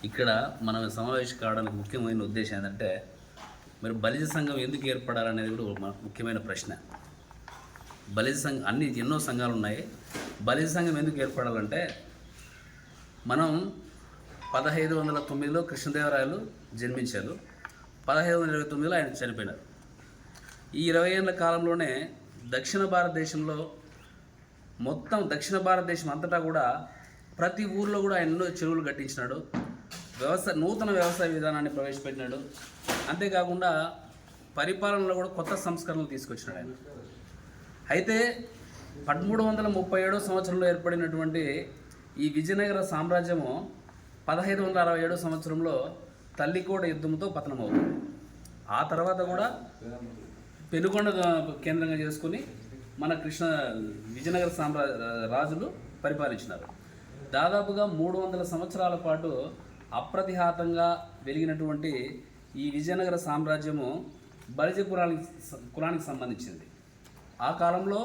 ఇక్కడ మనం సమావేశం కావడానికి ముఖ్యమైన ఉద్దేశం ఏంటంటే మరి బలిజ సంఘం ఎందుకు ఏర్పడాలనేది కూడా ఒక ముఖ్యమైన ప్రశ్న. బలిజ సంఘం ఎన్నో సంఘాలు ఉన్నాయి. బలిజ సంఘం ఎందుకు ఏర్పడాలంటే మనం 1509లో కృష్ణదేవరాయలు జన్మించారు, 1529లో ఆయన చనిపోయినారు. ఈ 20 ఏళ్ళ కాలంలోనే దక్షిణ భారతదేశంలో మొత్తం దక్షిణ భారతదేశం అంతటా కూడా ప్రతి ఊర్లో కూడా ఆయన ఎన్నో చెరువులు కట్టించినాడు, నూతన వ్యవసాయ విధానాన్ని ప్రవేశపెట్టినాడు. అంతేకాకుండా పరిపాలనలో కూడా కొత్త సంస్కరణలు తీసుకొచ్చినాడు ఆయన. అయితే 1337 సంవత్సరంలో ఏర్పడినటువంటి ఈ విజయనగర సామ్రాజ్యము 1567 సంవత్సరంలో తల్లికోట యుద్ధంతో పతనమవుతుంది. ఆ తర్వాత కూడా పెనుకొండ కేంద్రంగా చేసుకుని మన విజయనగర రాజులు పరిపాలించినారు. దాదాపుగా 300 సంవత్సరాల పాటు అప్రతిహాతంగా వెలిగినటువంటి ఈ విజయనగర సామ్రాజ్యము బలిజ కులానికి సంబంధించింది. ఆ కాలంలో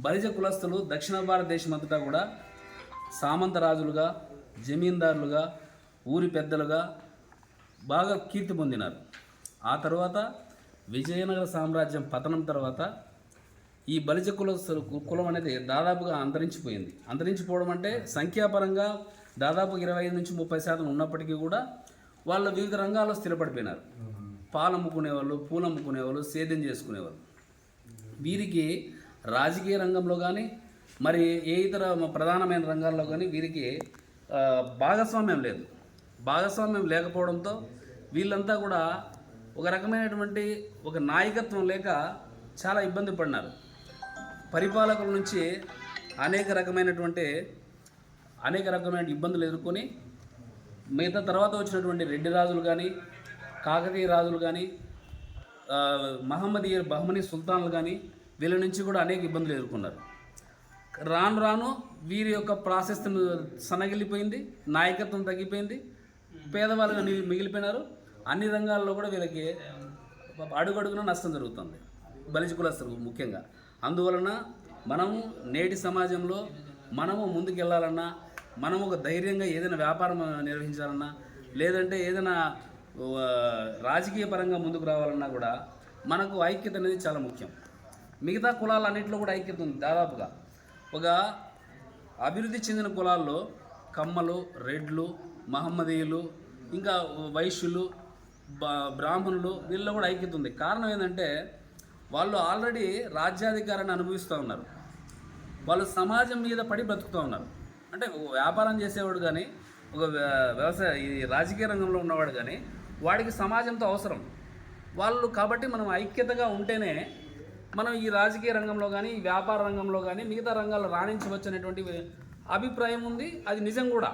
బలిజ కులస్తులు దక్షిణ భారతదేశం అంతటా కూడా సామంత రాజులుగా, జమీందారులుగా, ఊరి పెద్దలుగా బాగా కీర్తి పొందినారు. ఆ తర్వాత విజయనగర సామ్రాజ్యం పతనం తర్వాత ఈ బలిజ కులం అనేది దాదాపుగా అంతరించిపోయింది. అంతరించిపోవడం అంటే సంఖ్యాపరంగా దాదాపు 25-30% ఉన్నప్పటికీ కూడా వాళ్ళు వివిధ రంగాల్లో స్థిరపడిపోయినారు. పాలు అమ్ముకునేవాళ్ళు, పూలు అమ్ముకునేవాళ్ళు, సేద్యం చేసుకునేవాళ్ళు. వీరికి రాజకీయ రంగంలో కానీ మరి ఏ ఇతర ప్రధానమైన రంగాల్లో కానీ వీరికి భాగస్వామ్యం లేదు. భాగస్వామ్యం లేకపోవడంతో వీళ్ళంతా కూడా ఒక రకమైనటువంటి ఒక నాయకత్వం లేక చాలా ఇబ్బంది పడినారు. పరిపాలకుల నుంచి అనేక రకమైన ఇబ్బందులు ఎదుర్కొని మిగతా తర్వాత వచ్చినటువంటి రెడ్డి రాజులు కానీ, కాకతీయ రాజులు కానీ, మహమ్మదీయ బహమనీ సుల్తాన్లు కానీ వీళ్ళ నుంచి కూడా అనేక ఇబ్బందులు ఎదుర్కొన్నారు. రాను రాను వీరి యొక్క ప్రాశస్త్యం సన్నగిల్లిపోయింది, నాయకత్వం తగ్గిపోయింది, పేదవాళ్ళుగా మిగిలిపోయినారు. అన్ని రంగాల్లో కూడా వీళ్ళకి అడుగడుగున నష్టం జరుగుతుంది, బలిజ కులస్తులు ముఖ్యంగా. అందువలన మనము నేటి సమాజంలో మనము ముందుకెళ్ళాలన్నా, మనం ఒక ధైర్యంగా ఏదైనా వ్యాపారం నిర్వహించాలన్నా, లేదంటే ఏదైనా రాజకీయ పరంగా ముందుకు రావాలన్నా కూడా మనకు ఐక్యత అనేది చాలా ముఖ్యం. మిగతా కులాలన్నింటిలో కూడా ఐక్యత ఉంది. దాదాపుగా ఒక అభివృద్ధి చెందిన కులాల్లో కమ్మలు, రెడ్లు, మహమ్మదీయులు, ఇంకా వైశ్యులు, బ్రాహ్మణులు వీళ్ళలో కూడా ఐక్యత ఉంది. కారణం ఏంటంటే వాళ్ళు ఆల్రెడీ రాజ్యాధికారాన్ని అనుభవిస్తూ ఉన్నారు. వాళ్ళు సమాజం మీద పడి బ్రతుకుతూ ఉన్నారు. అంటే వ్యాపారం చేసేవాడు కానీ, ఒక ఈ రాజకీయ రంగంలో ఉన్నవాడు కానీ వాడికి సమాజంతో అవసరం వాళ్ళు. కాబట్టి మనం ఐక్యతగా ఉంటేనే మనం ఈ రాజకీయ రంగంలో కానీ, ఈ వ్యాపార రంగంలో కానీ, మిగతా రంగాల్లో రాణించవచ్చు అనేటువంటి అభిప్రాయం ఉంది. అది నిజం కూడా.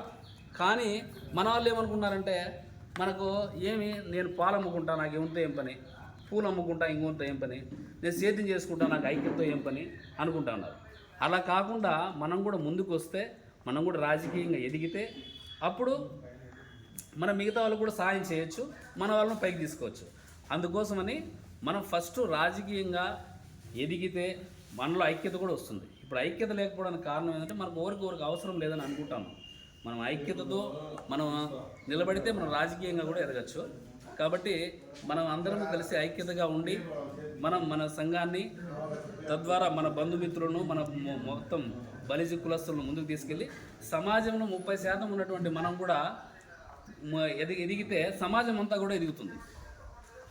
కానీ మన వాళ్ళు ఏమనుకున్నారంటే మనకు నేను పాలు అమ్ముకుంటా, నాకు ఏముంటే ఏం పని, పూలు అమ్ముకుంటా ఇంకొంత ఏం పని, నేను సేద్యం చేసుకుంటా, నాకు ఐక్యతతో ఏం పని అనుకుంటా ఉన్నారు. అలా కాకుండా మనం కూడా ముందుకు వస్తే, మనం కూడా రాజకీయంగా ఎదిగితే అప్పుడు మన మిగతా వాళ్ళు కూడా సాయం చేయొచ్చు, మన వాళ్ళని పైకి తీసుకోవచ్చు. అందుకోసమని మనం ఫస్ట్ రాజకీయంగా ఎదిగితే మనలో ఐక్యత కూడా వస్తుంది. ఇప్పుడు ఐక్యత లేకపోవడానికి కారణం ఏంటంటే మనకు ఎవరికి అవసరం లేదని అనుకుంటాము. మనం ఐక్యతతో మనం నిలబడితే మనం రాజకీయంగా కూడా ఎదగచ్చు. కాబట్టి మనం అందరము కలిసి ఐక్యతగా ఉండి మన సంఘాన్ని, తద్వారా మన బంధుమిత్రులను, మన మొత్తం బలిజ కులస్తులను ముందుకు తీసుకెళ్ళి సమాజంలో 30% ఉన్నటువంటి మనం కూడా ఎదిగితే సమాజం అంతా కూడా ఎదుగుతుంది.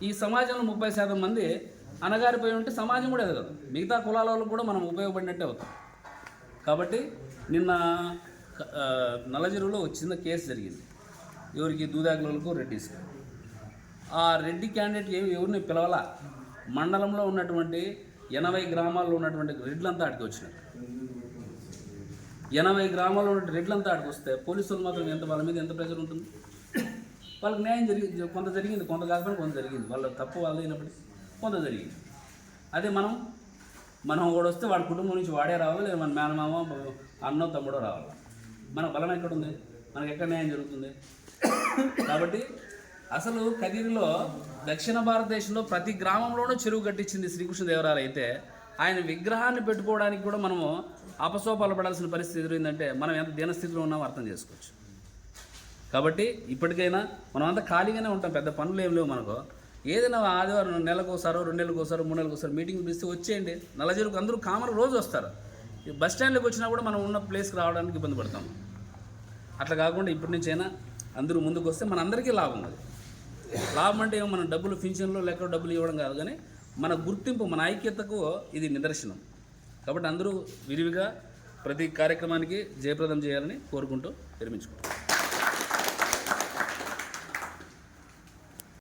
ఈ సమాజంలో 30% మంది అనగారిపోయి ఉంటే సమాజం కూడా ఎదగదు. మిగతా కులాల వాళ్ళకు కూడా మనం ఉపయోగపడినట్టే అవుతాం. కాబట్టి నిన్న నల్లజెరువులో చిన్న కేసు జరిగింది. ఎవరికి? దూదాకులకు, రెడ్డిస్కి. ఆ రెడ్డి క్యాండిడేట్ ఎవరిని పిలవాలా? మండలంలో ఉన్నటువంటి 80 గ్రామాల్లో ఉన్నటువంటి రెడ్లంతా ఆడికి వచ్చినారు. 80 గ్రామాల్లో ఉన్న రెడ్లంతా ఆడికి వస్తే పోలీసులు మాత్రం వాళ్ళ మీద ఎంత ప్రెషర్ ఉంటుంది? వాళ్ళకి న్యాయం కొంత జరిగింది, కొంత కాకపోయినా కొంత జరిగింది. వాళ్ళ తప్పు వాళ్ళు అయినప్పటికీ కొంత జరిగింది. అదే మనం కూడా వస్తే వాడి కుటుంబం నుంచి వాడే రావాలి, లేదా మన మేనమామ, అన్నో, తమ్ముడో రావాలి. మన బలం ఎక్కడుంది? మనకు ఎక్కడ న్యాయం జరుగుతుంది? కాబట్టి అసలు కదిరిలో దక్షిణ భారతదేశంలో ప్రతి గ్రామంలోనూ చెరువు కట్టించింది శ్రీకృష్ణదేవరాయలు. అయితే ఆయన విగ్రహాన్ని పెట్టుకోవడానికి కూడా మనము అపసోపాలు పడాల్సిన పరిస్థితి ఎదురైందంటే మనం ఎంత దీనస్థితిలో ఉన్నామో అర్థం చేసుకోవచ్చు. కాబట్టి ఇప్పటికైనా మనం అంతా ఖాళీగానే ఉంటాం, పెద్ద పనులు ఏం లేవు మనకు. ఏదైనా ఆదివారం నెలకోసారో 2 నెలలకోసారో 3 నెలలకోసారో మీటింగ్ పిలిస్తే వచ్చేయండి. నల్లజరుకు అందరూ కామన్ రోజు వస్తారు. బస్ స్టాండ్లోకి వచ్చినా కూడా మనం ఉన్న ప్లేస్కి రావడానికి ఇబ్బంది పడతాం. అట్లా కాకుండా ఇప్పటి నుంచైనా అందరూ ముందుకు వస్తే మన అందరికీ లాభం. అది లాభం అంటే ఏమో మనం డబ్బులు పింఛన్లో లెక్క డబ్బులు ఇవ్వడం కాదు, కానీ మన గుర్తింపు, మన ఐక్యతకు ఇది నిదర్శనం. కాబట్టి అందరూ విరివిగా ప్రతి కార్యక్రమానికి జయప్రదం చేయాలని కోరుకుంటూ విరమించుకుంటాం.